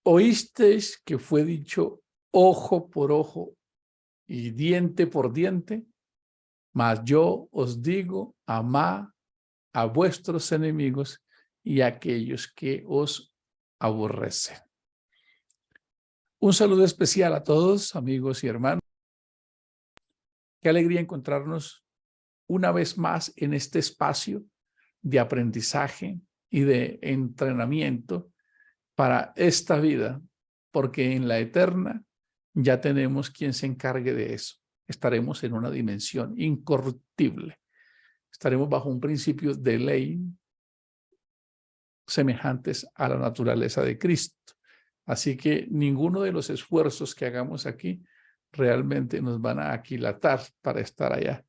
Oísteis que fue dicho ojo por ojo y diente por diente, mas yo os digo, amad a vuestros enemigos y a aquellos que os aborrecen. Un saludo especial a todos, amigos y hermanos. Qué alegría encontrarnos una vez más en este espacio de aprendizaje y de entrenamiento para esta vida, porque en la eterna ya tenemos quien se encargue de eso. Estaremos en una dimensión incorruptible. Estaremos bajo un principio de ley semejantes a la naturaleza de Cristo. Así que ninguno de los esfuerzos que hagamos aquí realmente nos van a aquilatar para estar allá.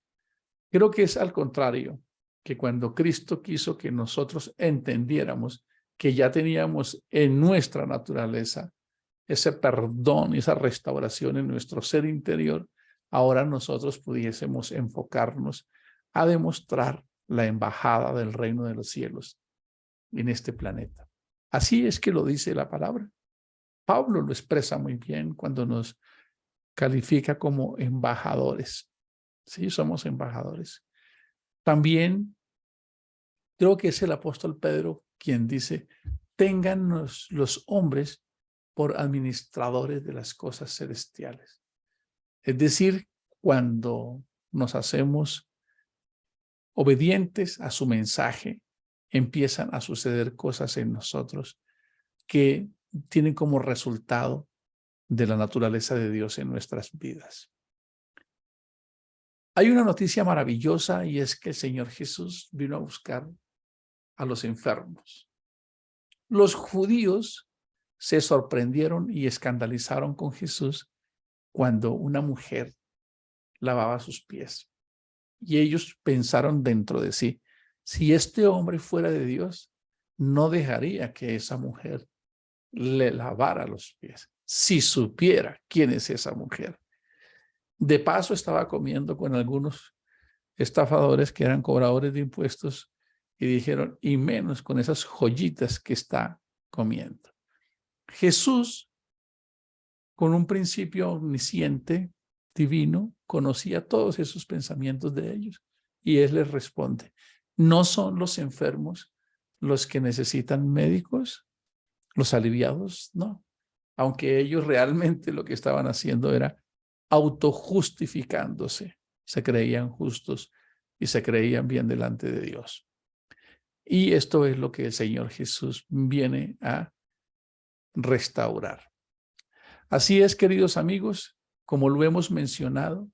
Creo que es al contrario, que cuando Cristo quiso que nosotros entendiéramos que ya teníamos en nuestra naturaleza ese perdón y esa restauración en nuestro ser interior, ahora nosotros pudiésemos enfocarnos a demostrar la embajada del reino de los cielos en este planeta. Así es que lo dice la palabra. Pablo lo expresa muy bien cuando nos califica como embajadores. Sí, somos embajadores. También creo que es el apóstol Pedro quien dice, téngannos los hombres por administradores de las cosas celestiales. Es decir, cuando nos hacemos obedientes a su mensaje, empiezan a suceder cosas en nosotros que tienen como resultado de la naturaleza de Dios en nuestras vidas. Hay una noticia maravillosa y es que el Señor Jesús vino a buscar a los enfermos. Los judíos se sorprendieron y escandalizaron con Jesús cuando una mujer lavaba sus pies. Y ellos pensaron dentro de sí, si este hombre fuera de Dios, no dejaría que esa mujer le lavara los pies, si supiera quién es esa mujer. De paso estaba comiendo con algunos estafadores que eran cobradores de impuestos y dijeron, y menos con esas joyitas que está comiendo. Jesús, con un principio omnisciente, divino, conocía todos esos pensamientos de ellos y él les responde, ¿no son los enfermos los que necesitan médicos? ¿Los aliviados? No. Aunque ellos realmente lo que estaban haciendo era autojustificándose. Se creían justos y se creían bien delante de Dios. Y esto es lo que el Señor Jesús viene a restaurar. Así es, queridos amigos, como lo hemos mencionado,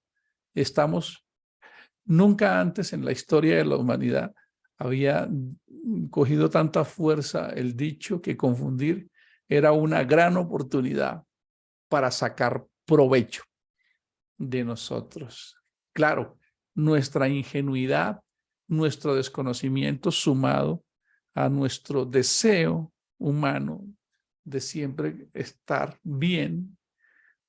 nunca antes en la historia de la humanidad había cogido tanta fuerza el dicho que confundir era una gran oportunidad para sacar provecho de nosotros. Claro, nuestra ingenuidad, nuestro desconocimiento sumado a nuestro deseo humano de siempre estar bien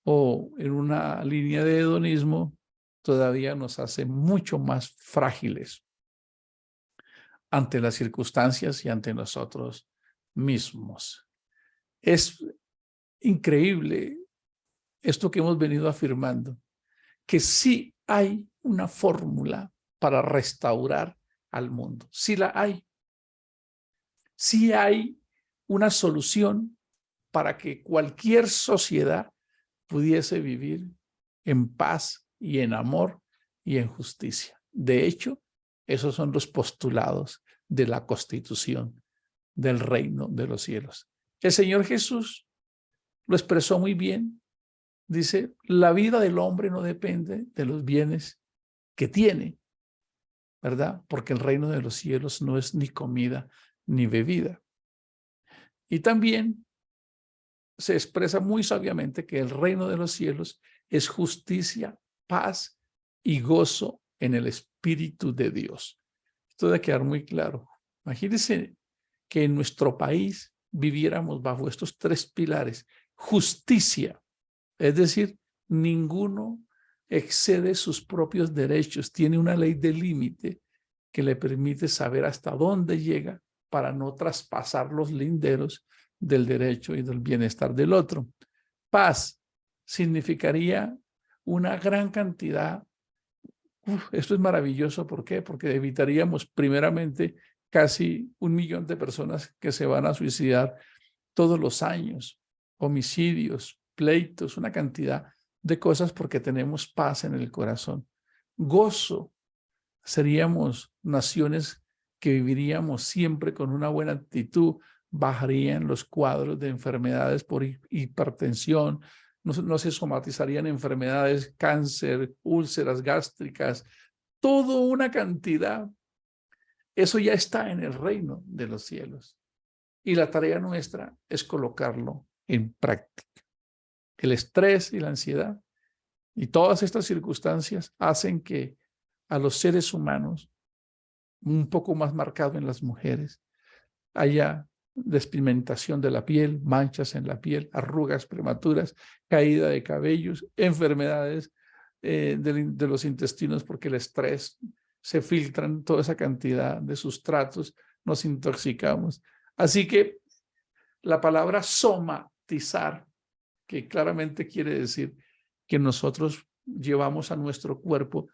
o en una línea de hedonismo, todavía nos hace mucho más frágiles ante las circunstancias y ante nosotros mismos. Es increíble esto que hemos venido afirmando, que sí hay una fórmula para restaurar al mundo. Sí la hay. Sí hay una solución para que cualquier sociedad pudiese vivir en paz y en amor y en justicia. De hecho, esos son los postulados de la Constitución del reino de los cielos. El Señor Jesús lo expresó muy bien. Dice, la vida del hombre no depende de los bienes que tiene, ¿verdad? Porque el reino de los cielos no es ni comida ni bebida. Y también se expresa muy sabiamente que el reino de los cielos es justicia, paz y gozo en el Espíritu de Dios. Esto debe quedar muy claro. Imagínense que en nuestro país viviéramos bajo estos tres pilares. Justicia, es decir, ninguno excede sus propios derechos, tiene una ley de límite que le permite saber hasta dónde llega para no traspasar los linderos del derecho y del bienestar del otro. Paz significaría una gran cantidad. Esto es maravilloso. ¿Por qué? Porque evitaríamos primeramente casi 1 millón de personas que se van a suicidar todos los años, homicidios, pleitos, una cantidad de cosas porque tenemos paz en el corazón. Gozo, seríamos naciones que viviríamos siempre con una buena actitud, bajarían los cuadros de enfermedades por hipertensión, no se somatizarían enfermedades, cáncer, úlceras gástricas, toda una cantidad. Eso ya está en el reino de los cielos. Y la tarea nuestra es colocarlo en práctica. El estrés y la ansiedad y todas estas circunstancias hacen que a los seres humanos, un poco más marcado en las mujeres, haya despigmentación de la piel, manchas en la piel, arrugas prematuras, caída de cabellos, enfermedades de los intestinos, porque el estrés se filtran toda esa cantidad de sustratos, nos intoxicamos. Así que la palabra somatizar, que claramente quiere decir que nosotros llevamos a nuestro cuerpo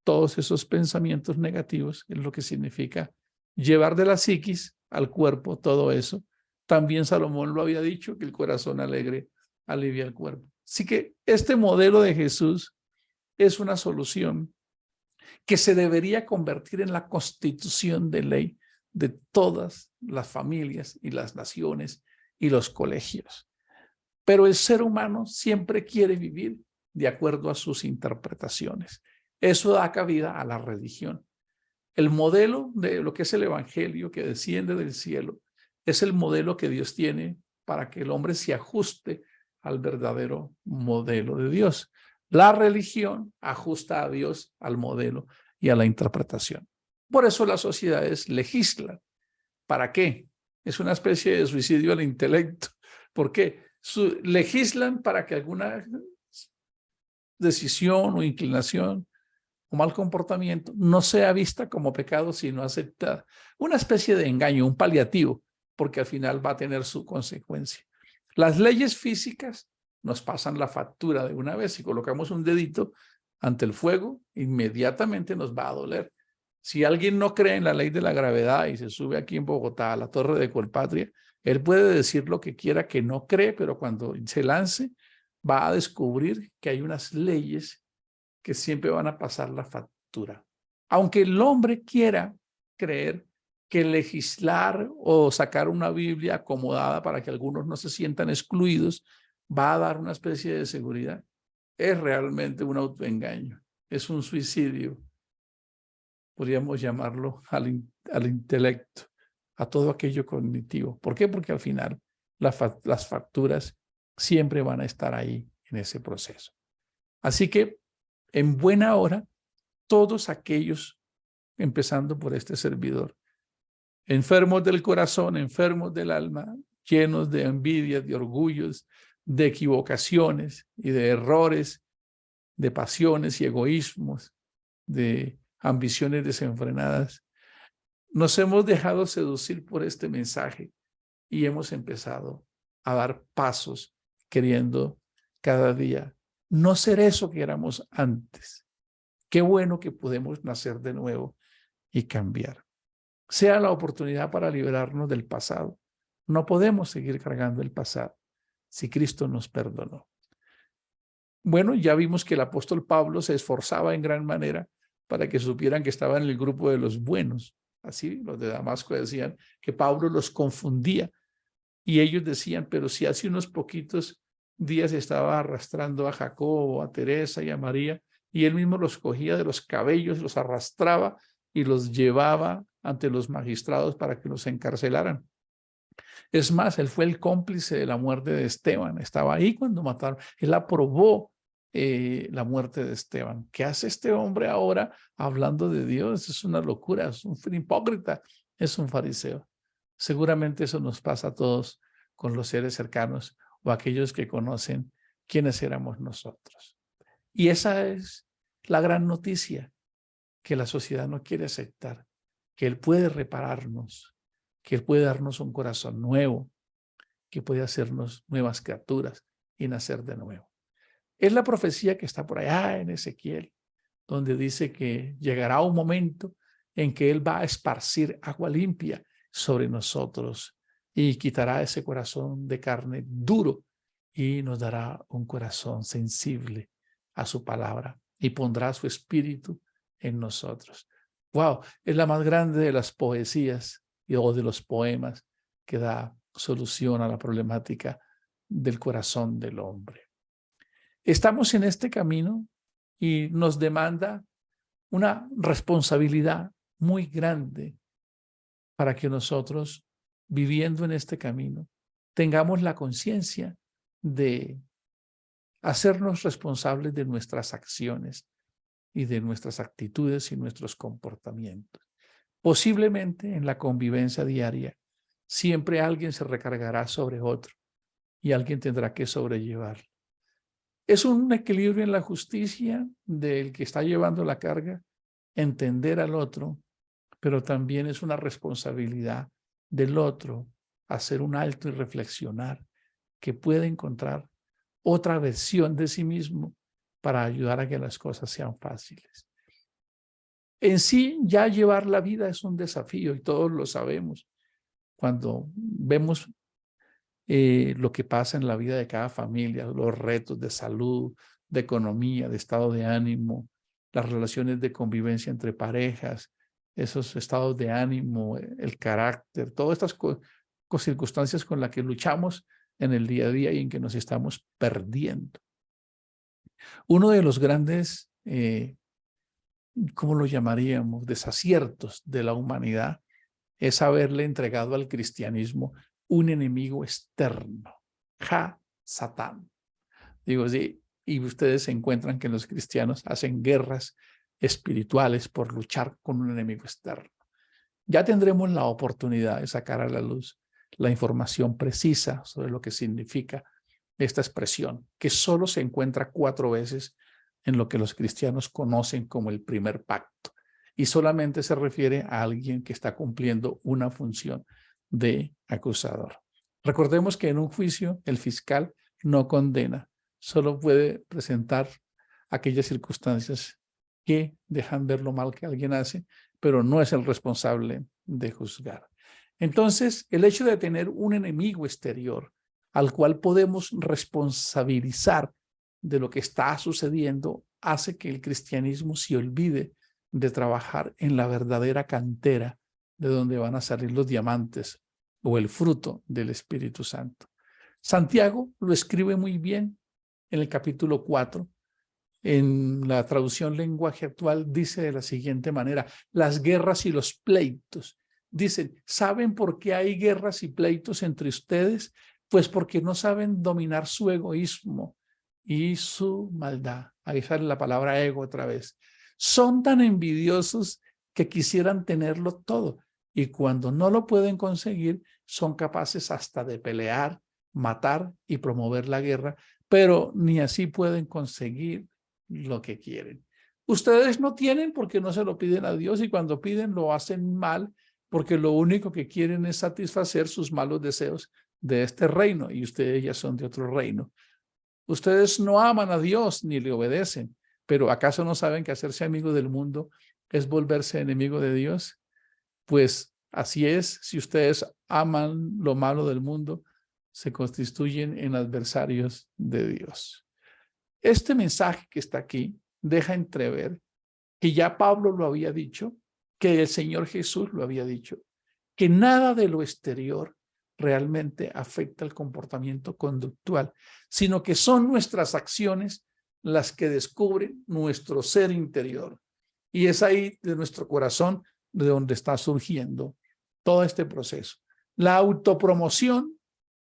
todos esos pensamientos negativos, es lo que significa llevar de la psiquis al cuerpo todo eso. También Salomón lo había dicho, que el corazón alegre alivia el cuerpo. Así que este modelo de Jesús es una solución que se debería convertir en la constitución de ley de todas las familias y las naciones y los colegios. Pero el ser humano siempre quiere vivir de acuerdo a sus interpretaciones. Eso da cabida a la religión. El modelo de lo que es el evangelio que desciende del cielo es el modelo que Dios tiene para que el hombre se ajuste al verdadero modelo de Dios. La religión ajusta a Dios al modelo y a la interpretación. Por eso las sociedades legislan. ¿Para qué? Es una especie de suicidio al intelecto. ¿Por qué? Legislan para que alguna decisión o inclinación o mal comportamiento no sea vista como pecado, sino aceptada. Una especie de engaño, un paliativo, porque al final va a tener su consecuencia. Las leyes físicas nos pasan la factura de una vez. Si colocamos un dedito ante el fuego, inmediatamente nos va a doler. Si alguien no cree en la ley de la gravedad y se sube aquí en Bogotá a la Torre de Colpatria, él puede decir lo que quiera que no cree, pero cuando se lance va a descubrir que hay unas leyes que siempre van a pasar la factura. Aunque el hombre quiera creer que legislar o sacar una Biblia acomodada para que algunos no se sientan excluidos va a dar una especie de seguridad, es realmente un autoengaño, es un suicidio. Podríamos llamarlo al intelecto, a todo aquello cognitivo. ¿Por qué? Porque al final las facturas siempre van a estar ahí en ese proceso. Así que en buena hora, todos aquellos, empezando por este servidor, enfermos del corazón, enfermos del alma, llenos de envidia, de orgullos, de equivocaciones y de errores, de pasiones y egoísmos, de ambiciones desenfrenadas, nos hemos dejado seducir por este mensaje y hemos empezado a dar pasos queriendo cada día no ser eso que éramos antes. Qué bueno que podemos nacer de nuevo y cambiar. Sea la oportunidad para liberarnos del pasado. No podemos seguir cargando el pasado si Cristo nos perdonó. Bueno, ya vimos que el apóstol Pablo se esforzaba en gran manera para que supieran que estaba en el grupo de los buenos. Así los de Damasco decían que Pablo los confundía y ellos decían, pero si hace unos poquitos días estaba arrastrando a Jacobo, a Teresa y a María, y él mismo los cogía de los cabellos, los arrastraba y los llevaba ante los magistrados para que los encarcelaran. Es más, él fue el cómplice de la muerte de Esteban, estaba ahí cuando mataron, él aprobó la muerte de Esteban. ¿Qué hace este hombre ahora hablando de Dios? Es una locura, es un hipócrita, es un fariseo. Seguramente eso nos pasa a todos con los seres cercanos o aquellos que conocen quiénes éramos nosotros. Y esa es la gran noticia que la sociedad no quiere aceptar, que Él puede repararnos, que Él puede darnos un corazón nuevo, que puede hacernos nuevas criaturas y nacer de nuevo. Es la profecía que está por allá en Ezequiel, donde dice que llegará un momento en que Él va a esparcir agua limpia sobre nosotros y quitará ese corazón de carne duro y nos dará un corazón sensible a su palabra y pondrá su espíritu en nosotros. ¡Wow! Es la más grande de las poesías o de los poemas que da solución a la problemática del corazón del hombre. Estamos en este camino y nos demanda una responsabilidad muy grande para que nosotros, viviendo en este camino, tengamos la conciencia de hacernos responsables de nuestras acciones y de nuestras actitudes y nuestros comportamientos. Posiblemente en la convivencia diaria, siempre alguien se recargará sobre otro y alguien tendrá que sobrellevarlo. Es un equilibrio en la justicia del que está llevando la carga, entender al otro, pero también es una responsabilidad del otro hacer un alto y reflexionar que puede encontrar otra versión de sí mismo para ayudar a que las cosas sean fáciles. En sí, ya llevar la vida es un desafío y todos lo sabemos. Cuando vemos lo que pasa en la vida de cada familia, los retos de salud, de economía, de estado de ánimo, las relaciones de convivencia entre parejas, esos estados de ánimo, el carácter, todas estas circunstancias con las que luchamos en el día a día y en que nos estamos perdiendo. Uno de los grandes, ¿cómo lo llamaríamos?, desaciertos de la humanidad es haberle entregado al cristianismo un enemigo externo, Satán. Digo, sí, y ustedes se encuentran que los cristianos hacen guerras espirituales por luchar con un enemigo externo. Ya tendremos la oportunidad de sacar a la luz la información precisa sobre lo que significa esta expresión, que solo se encuentra 4 veces en lo que los cristianos conocen como el primer pacto, y solamente se refiere a alguien que está cumpliendo una función de acusador. Recordemos que en un juicio el fiscal no condena, solo puede presentar aquellas circunstancias que dejan ver lo mal que alguien hace, pero no es el responsable de juzgar. Entonces, el hecho de tener un enemigo exterior al cual podemos responsabilizar de lo que está sucediendo hace que el cristianismo se olvide de trabajar en la verdadera cantera de donde van a salir los diamantes o el fruto del Espíritu Santo. Santiago lo escribe muy bien en el capítulo 4. En la traducción lenguaje actual dice de la siguiente manera: las guerras y los pleitos. Dicen, ¿saben por qué hay guerras y pleitos entre ustedes? Pues porque no saben dominar su egoísmo y su maldad. Ahí sale la palabra ego otra vez. Son tan envidiosos que quisieran tenerlo todo, y cuando no lo pueden conseguir, son capaces hasta de pelear, matar y promover la guerra, pero ni así pueden conseguir lo que quieren. Ustedes no tienen porque no se lo piden a Dios, y cuando piden lo hacen mal porque lo único que quieren es satisfacer sus malos deseos de este reino, y ustedes ya son de otro reino. Ustedes no aman a Dios ni le obedecen, pero ¿acaso no saben que hacerse amigo del mundo es volverse enemigo de Dios? Pues así es, si ustedes aman lo malo del mundo, se constituyen en adversarios de Dios. Este mensaje que está aquí deja entrever que ya Pablo lo había dicho, que el Señor Jesús lo había dicho, que nada de lo exterior realmente afecta el comportamiento conductual, sino que son nuestras acciones las que descubren nuestro ser interior. Y es ahí de nuestro corazón de donde está surgiendo todo este proceso. La autopromoción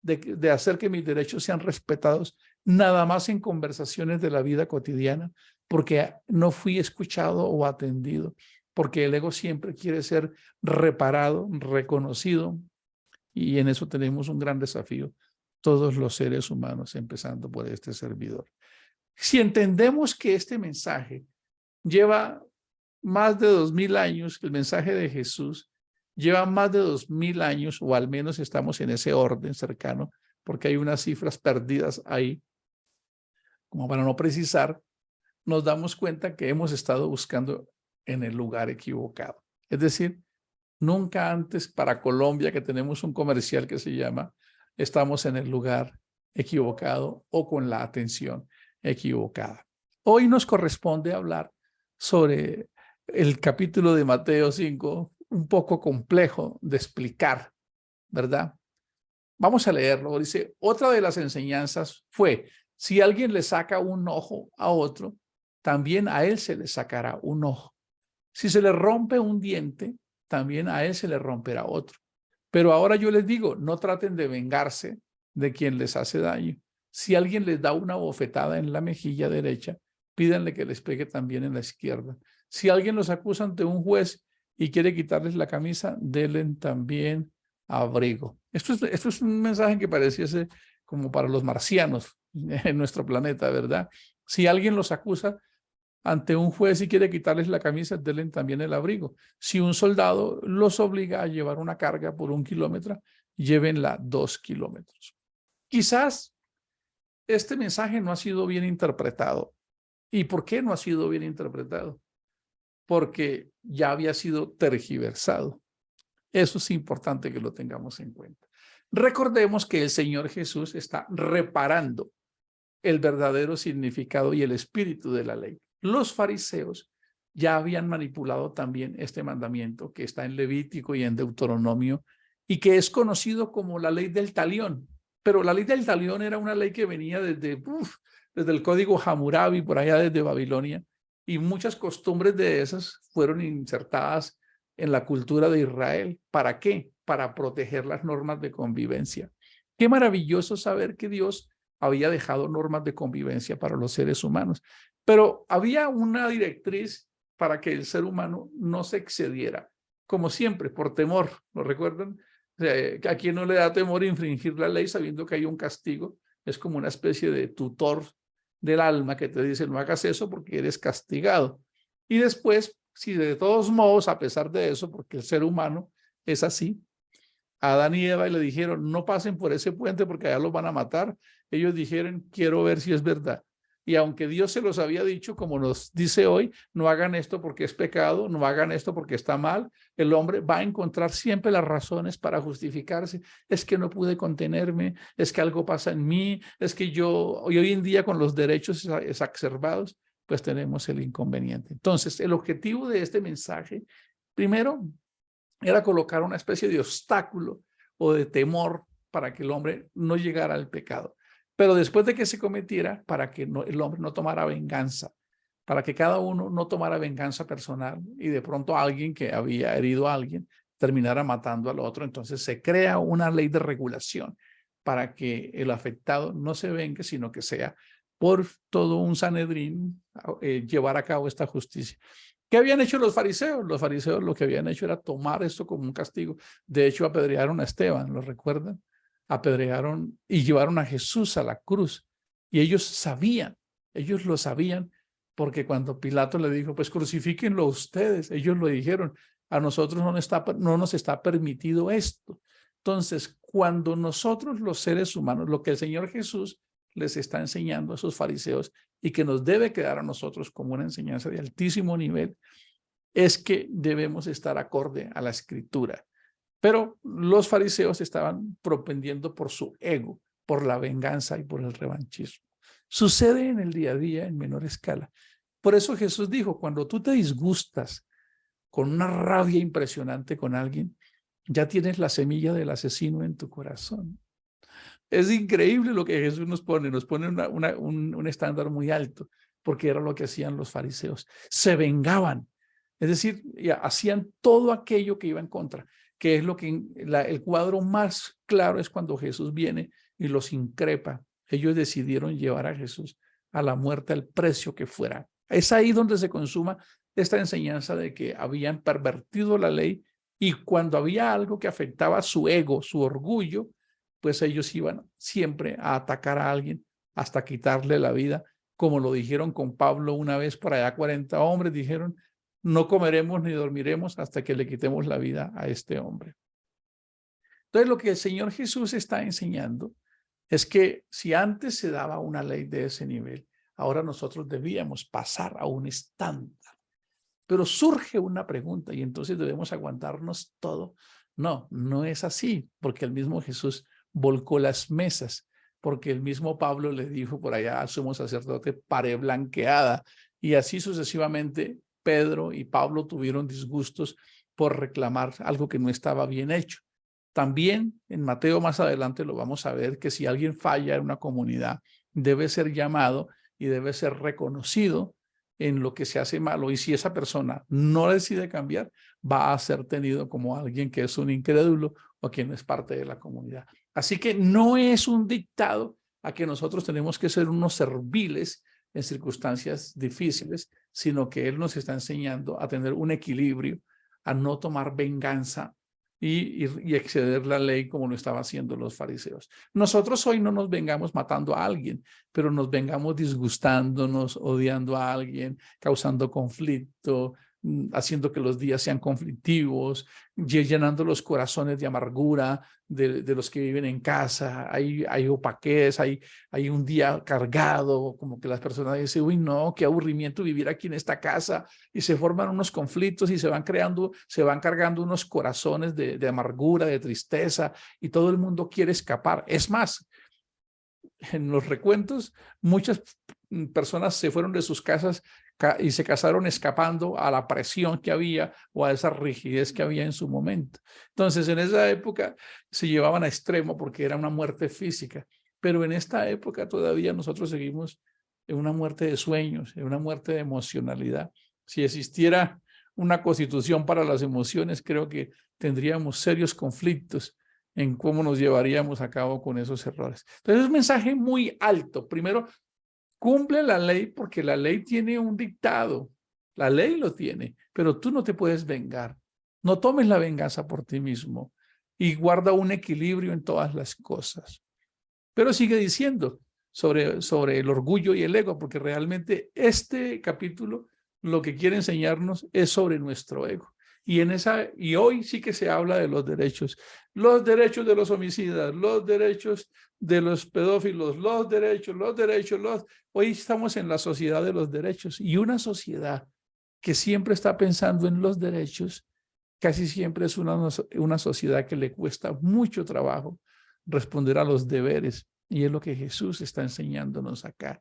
de hacer que mis derechos sean respetados, nada más en conversaciones de la vida cotidiana, porque no fui escuchado o atendido, porque el ego siempre quiere ser reparado, reconocido, y en eso tenemos un gran desafío, todos los seres humanos, empezando por este servidor. Si entendemos que este mensaje lleva más de 2000 años, el mensaje de Jesús lleva más de 2000 años, o al menos estamos en ese orden cercano, porque hay unas cifras perdidas ahí, como para no precisar, nos damos cuenta que hemos estado buscando en el lugar equivocado. Es decir, nunca antes para Colombia, que tenemos un comercial que se llama "Estamos en el lugar equivocado" o con la atención equivocada. Hoy nos corresponde hablar sobre el capítulo de Mateo 5, un poco complejo de explicar, ¿verdad? Vamos a leerlo. Dice, otra de las enseñanzas fue, si alguien le saca un ojo a otro, también a él se le sacará un ojo. Si se le rompe un diente, también a él se le romperá otro. Pero ahora yo les digo, no traten de vengarse de quien les hace daño. Si alguien les da una bofetada en la mejilla derecha, pídanle que les pegue también en la izquierda. Si alguien los acusa ante un juez y quiere quitarles la camisa, denle también abrigo. Esto es un mensaje que pareciese como para los marcianos en nuestro planeta, ¿verdad? Si alguien los acusa ante un juez y quiere quitarles la camisa, denle también el abrigo. Si un soldado los obliga a llevar una carga por 1 kilómetro, llévenla 2 kilómetros. Quizás este mensaje no ha sido bien interpretado. ¿Y por qué no ha sido bien interpretado? Porque ya había sido tergiversado. Eso es importante que lo tengamos en cuenta. Recordemos que el Señor Jesús está reparando el verdadero significado y el espíritu de la ley. Los fariseos ya habían manipulado también este mandamiento que está en Levítico y en Deuteronomio y que es conocido como la ley del talión. Pero la ley del talión era una ley que venía desde el código Hammurabi, por allá desde Babilonia, y muchas costumbres de esas fueron insertadas en la cultura de Israel. ¿Para qué? Para proteger las normas de convivencia. Qué maravilloso saber que Dios había dejado normas de convivencia para los seres humanos, pero había una directriz para que el ser humano no se excediera, como siempre, por temor, ¿lo recuerdan? ¿A quién no le da temor infringir la ley sabiendo que hay un castigo? Es como una especie de tutor del alma que te dice, no hagas eso porque eres castigado. Y después, si de todos modos, a pesar de eso, porque el ser humano es así, a Adán y Eva y le dijeron, no pasen por ese puente porque allá los van a matar. Ellos dijeron, quiero ver si es verdad. Y aunque Dios se los había dicho, como nos dice hoy, no hagan esto porque es pecado, no hagan esto porque está mal, el hombre va a encontrar siempre las razones para justificarse. Es que no pude contenerme, es que algo pasa en mí, es que yo, hoy en día con los derechos exacerbados, pues tenemos el inconveniente. Entonces, el objetivo de este mensaje, primero, era colocar una especie de obstáculo o de temor para que el hombre no llegara al pecado. Pero después de que se cometiera, para que el hombre no tomara venganza, para que cada uno no tomara venganza personal y de pronto alguien que había herido a alguien terminara matando al otro. Entonces se crea una ley de regulación para que el afectado no se vengue, sino que sea por todo un Sanedrín llevar a cabo esta justicia. ¿Qué habían hecho los fariseos? Los fariseos lo que habían hecho era tomar esto como un castigo. De hecho, apedrearon a Esteban, ¿lo recuerdan? Apedrearon y llevaron a Jesús a la cruz. Y ellos lo sabían, porque cuando Pilato le dijo, pues crucifíquenlo ustedes, ellos lo dijeron, a nosotros no nos está permitido esto. Entonces, cuando nosotros los seres humanos, lo que el Señor Jesús les está enseñando a esos fariseos y que nos debe quedar a nosotros como una enseñanza de altísimo nivel, es que debemos estar acorde a la escritura. Pero los fariseos estaban propendiendo por su ego, por la venganza y por el revanchismo. Sucede en el día a día en menor escala. Por eso Jesús dijo, cuando tú te disgustas con una rabia impresionante con alguien, ya tienes la semilla del asesino en tu corazón. Es increíble lo que Jesús nos pone un estándar muy alto, porque era lo que hacían los fariseos. Se vengaban, es decir, hacían todo aquello que iba en contra, que es lo que el cuadro más claro es cuando Jesús viene y los increpa. Ellos decidieron llevar a Jesús a la muerte al precio que fuera. Es ahí donde se consuma esta enseñanza de que habían pervertido la ley y cuando había algo que afectaba su ego, su orgullo, pues ellos iban siempre a atacar a alguien hasta quitarle la vida, como lo dijeron con Pablo una vez por allá 40 hombres, dijeron, no comeremos ni dormiremos hasta que le quitemos la vida a este hombre. Entonces lo que el Señor Jesús está enseñando es que si antes se daba una ley de ese nivel, ahora nosotros debíamos pasar a un estándar. Pero surge una pregunta y entonces debemos aguantarnos todo. No, no es así, porque el mismo Jesús volcó las mesas, porque el mismo Pablo le dijo por allá al sumo sacerdote, pared blanqueada, y así sucesivamente Pedro y Pablo tuvieron disgustos por reclamar algo que no estaba bien hecho. También en Mateo más adelante lo vamos a ver que si alguien falla en una comunidad, debe ser llamado y debe ser reconocido en lo que se hace malo, y si esa persona no decide cambiar, va a ser tenido como alguien que es un incrédulo o quien no es parte de la comunidad. Así que no es un dictado a que nosotros tenemos que ser unos serviles en circunstancias difíciles, sino que Él nos está enseñando a tener un equilibrio, a no tomar venganza y exceder la ley como lo estaban haciendo los fariseos. Nosotros hoy no nos vengamos matando a alguien, pero nos vengamos disgustándonos, odiando a alguien, causando conflicto, haciendo que los días sean conflictivos, llenando los corazones de amargura de los que viven en casa. Hay opaquez, hay un día cargado, como que las personas dicen, uy, no, qué aburrimiento vivir aquí en esta casa, y se forman unos conflictos y se van cargando unos corazones de amargura, de tristeza, y todo el mundo quiere escapar. Es más, en los recuentos, muchas personas se fueron de sus casas y se casaron escapando a la presión que había o a esa rigidez que había en su momento. Entonces, en esa época se llevaban a extremo porque era una muerte física, pero en esta época todavía nosotros seguimos en una muerte de sueños, en una muerte de emocionalidad. Si existiera una constitución para las emociones, creo que tendríamos serios conflictos en cómo nos llevaríamos a cabo con esos errores. Entonces es un mensaje muy alto. Primero, cumple la ley porque la ley tiene un dictado. La ley lo tiene, pero tú no te puedes vengar. No tomes la venganza por ti mismo y guarda un equilibrio en todas las cosas. Pero sigue diciendo sobre el orgullo y el ego, porque realmente este capítulo lo que quiere enseñarnos es sobre nuestro ego. Y hoy sí que se habla de los derechos de los homicidas, los derechos de los pedófilos, hoy estamos en la sociedad de los derechos, y una sociedad que siempre está pensando en los derechos, casi siempre es una sociedad que le cuesta mucho trabajo responder a los deberes, y es lo que Jesús está enseñándonos acá,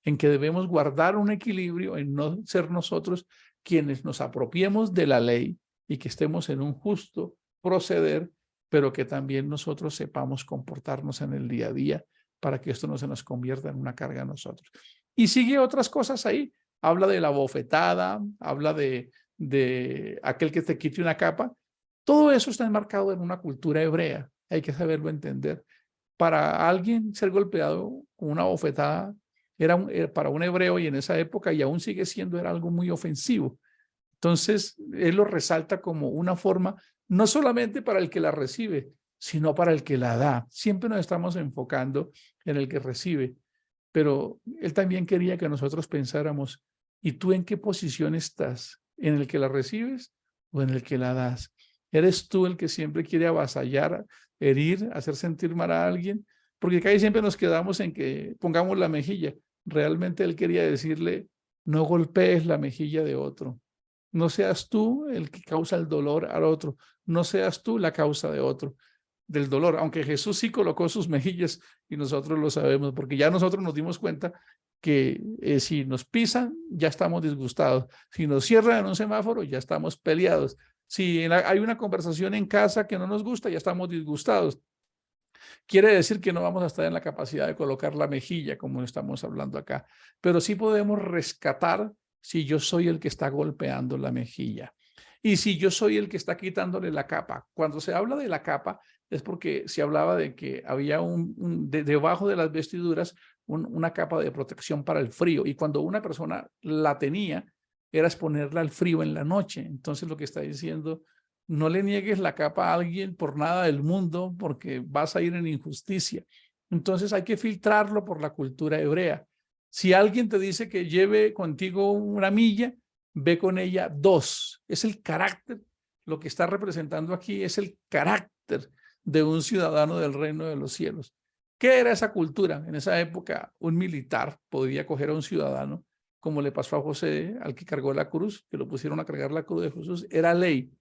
en que debemos guardar un equilibrio en no ser nosotros quienes nos apropiemos de la ley y que estemos en un justo proceder, pero que también nosotros sepamos comportarnos en el día a día para que esto no se nos convierta en una carga a nosotros. Y sigue otras cosas ahí, habla de la bofetada, habla de aquel que te quite una capa. Todo eso está enmarcado en una cultura hebrea, hay que saberlo entender. Para alguien ser golpeado con una bofetada para un hebreo, y en esa época, y aún sigue siendo, era algo muy ofensivo. Entonces, él lo resalta como una forma, no solamente para el que la recibe, sino para el que la da. Siempre nos estamos enfocando en el que recibe, pero él también quería que nosotros pensáramos, ¿y tú en qué posición estás? ¿En el que la recibes o en el que la das? ¿Eres tú el que siempre quiere avasallar, herir, hacer sentir mal a alguien? Porque casi siempre nos quedamos en que pongamos la mejilla. Realmente él quería decirle, no golpees la mejilla de otro. No seas tú el que causa el dolor al otro. No seas tú la causa de otro, del dolor. Aunque Jesús sí colocó sus mejillas y nosotros lo sabemos, porque ya nosotros nos dimos cuenta que si nos pisan, ya estamos disgustados. Si nos cierran en un semáforo, ya estamos peleados. Si hay una conversación en casa que no nos gusta, ya estamos disgustados. Quiere decir que no vamos a estar en la capacidad de colocar la mejilla, como estamos hablando acá, pero sí podemos rescatar si yo soy el que está golpeando la mejilla y si yo soy el que está quitándole la capa. Cuando se habla de la capa es porque se hablaba de que había debajo de las vestiduras una capa de protección para el frío, y cuando una persona la tenía era exponerla al frío en la noche. Entonces lo que está diciendo, no le niegues la capa a alguien por nada del mundo, porque vas a ir en injusticia. Entonces hay que filtrarlo por la cultura hebrea. Si alguien te dice que lleve contigo una milla, ve con ella 2. Es el carácter, lo que está representando aquí es el carácter de un ciudadano del reino de los cielos, ¿Qué era esa cultura? En esa época, un militar podía coger a un ciudadano, como le pasó a José, al que cargó la cruz, que lo pusieron a cargar la cruz de Jesús. Era ley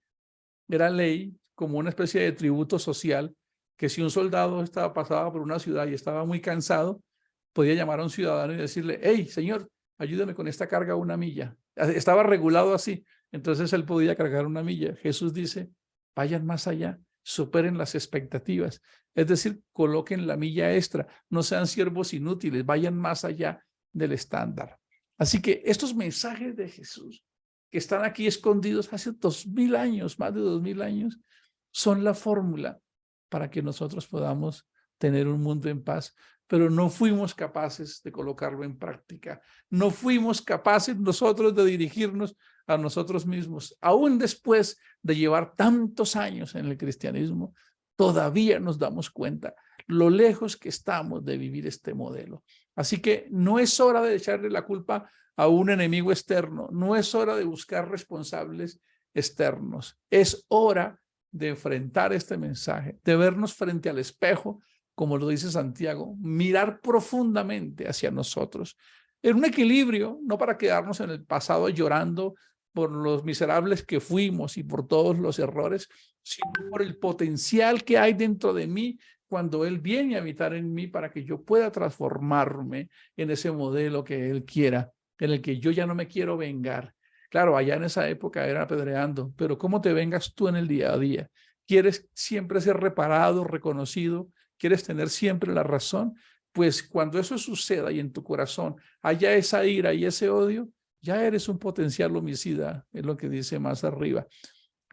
como una especie de tributo social, que si un soldado pasaba por una ciudad y estaba muy cansado, podía llamar a un ciudadano y decirle, hey, señor, ayúdame con esta carga 1 milla. Estaba regulado así, entonces él podía cargar 1 milla. Jesús dice, vayan más allá, superen las expectativas, es decir, coloquen la milla extra, no sean siervos inútiles, vayan más allá del estándar. Así que estos mensajes de Jesús que están aquí escondidos hace 2000 años, más de 2000 años, son la fórmula para que nosotros podamos tener un mundo en paz, pero no fuimos capaces de colocarlo en práctica. No fuimos capaces nosotros de dirigirnos a nosotros mismos. Aún después de llevar tantos años en el cristianismo, todavía nos damos cuenta lo lejos que estamos de vivir este modelo. Así que no es hora de echarle la culpa a un enemigo externo, no es hora de buscar responsables externos, es hora de enfrentar este mensaje, de vernos frente al espejo, como lo dice Santiago, mirar profundamente hacia nosotros, en un equilibrio, no para quedarnos en el pasado llorando por los miserables que fuimos y por todos los errores, sino por el potencial que hay dentro de mí cuando Él viene a habitar en mí para que yo pueda transformarme en ese modelo que Él quiera, en el que yo ya no me quiero vengar. Claro, allá en esa época era apedreando, pero ¿cómo te vengas tú en el día a día? ¿Quieres siempre ser reparado, reconocido? ¿Quieres tener siempre la razón? Pues cuando eso suceda y en tu corazón haya esa ira y ese odio, ya eres un potencial homicida, es lo que dice más arriba.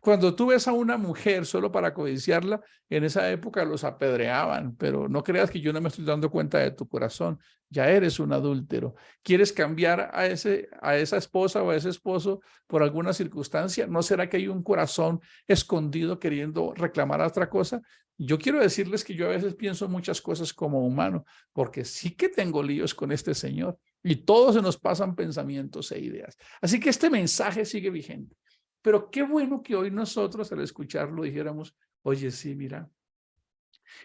Cuando tú ves a una mujer solo para codiciarla, en esa época los apedreaban, pero no creas que yo no me estoy dando cuenta de tu corazón, ya eres un adúltero. ¿Quieres cambiar a esa esposa o a ese esposo por alguna circunstancia? ¿No será que hay un corazón escondido queriendo reclamar otra cosa? Yo quiero decirles que yo a veces pienso muchas cosas como humano, porque sí que tengo líos con este señor y todos se nos pasan pensamientos e ideas. Así que este mensaje sigue vigente. Pero qué bueno que hoy nosotros al escucharlo dijéramos, oye, sí, mira,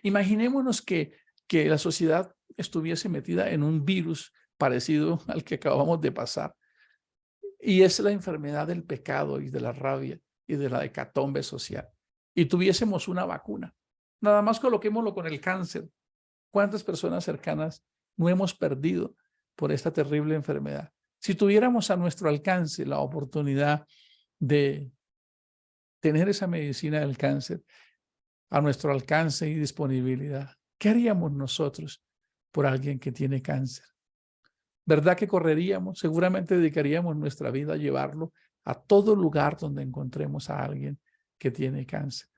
imaginémonos que la sociedad estuviese metida en un virus parecido al que acabamos de pasar. Y es la enfermedad del pecado y de la rabia y de la hecatombe social. Y tuviésemos una vacuna. Nada más coloquémoslo con el cáncer. ¿Cuántas personas cercanas no hemos perdido por esta terrible enfermedad? Si tuviéramos a nuestro alcance la oportunidad de tener esa medicina del cáncer a nuestro alcance y disponibilidad, ¿qué haríamos nosotros por alguien que tiene cáncer? ¿Verdad que correríamos? Seguramente dedicaríamos nuestra vida a llevarlo a todo lugar donde encontremos a alguien que tiene cáncer.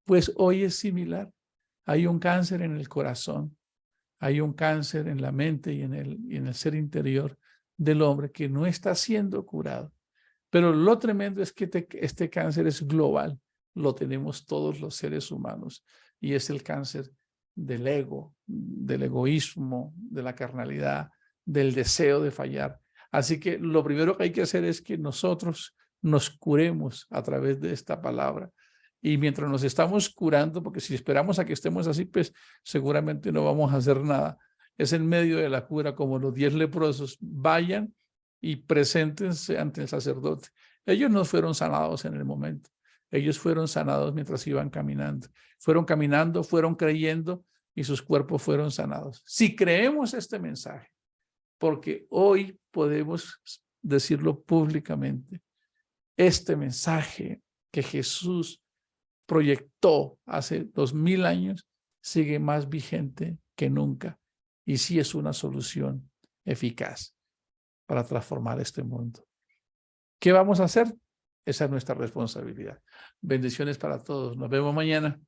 Pues hoy es similar. Hay un cáncer en el corazón, hay un cáncer en la mente y en el ser interior del hombre que no está siendo curado. Pero lo tremendo es que este cáncer es global, lo tenemos todos los seres humanos y es el cáncer del ego, del egoísmo, de la carnalidad, del deseo de fallar. Así que lo primero que hay que hacer es que nosotros nos curemos a través de esta palabra. Y mientras nos estamos curando, porque si esperamos a que estemos así, pues seguramente no vamos a hacer nada. Es en medio de la cura como los 10 leprosos. Vayan y preséntense ante el sacerdote. Ellos no fueron sanados en el momento. Ellos fueron sanados mientras iban caminando. Fueron caminando, fueron creyendo y sus cuerpos fueron sanados. Si creemos este mensaje, porque hoy podemos decirlo públicamente, este mensaje que Jesús proyectó hace 2000 años sigue más vigente que nunca y sí es una solución eficaz para transformar este mundo. ¿Qué vamos a hacer? Esa es nuestra responsabilidad. Bendiciones para todos. Nos vemos mañana.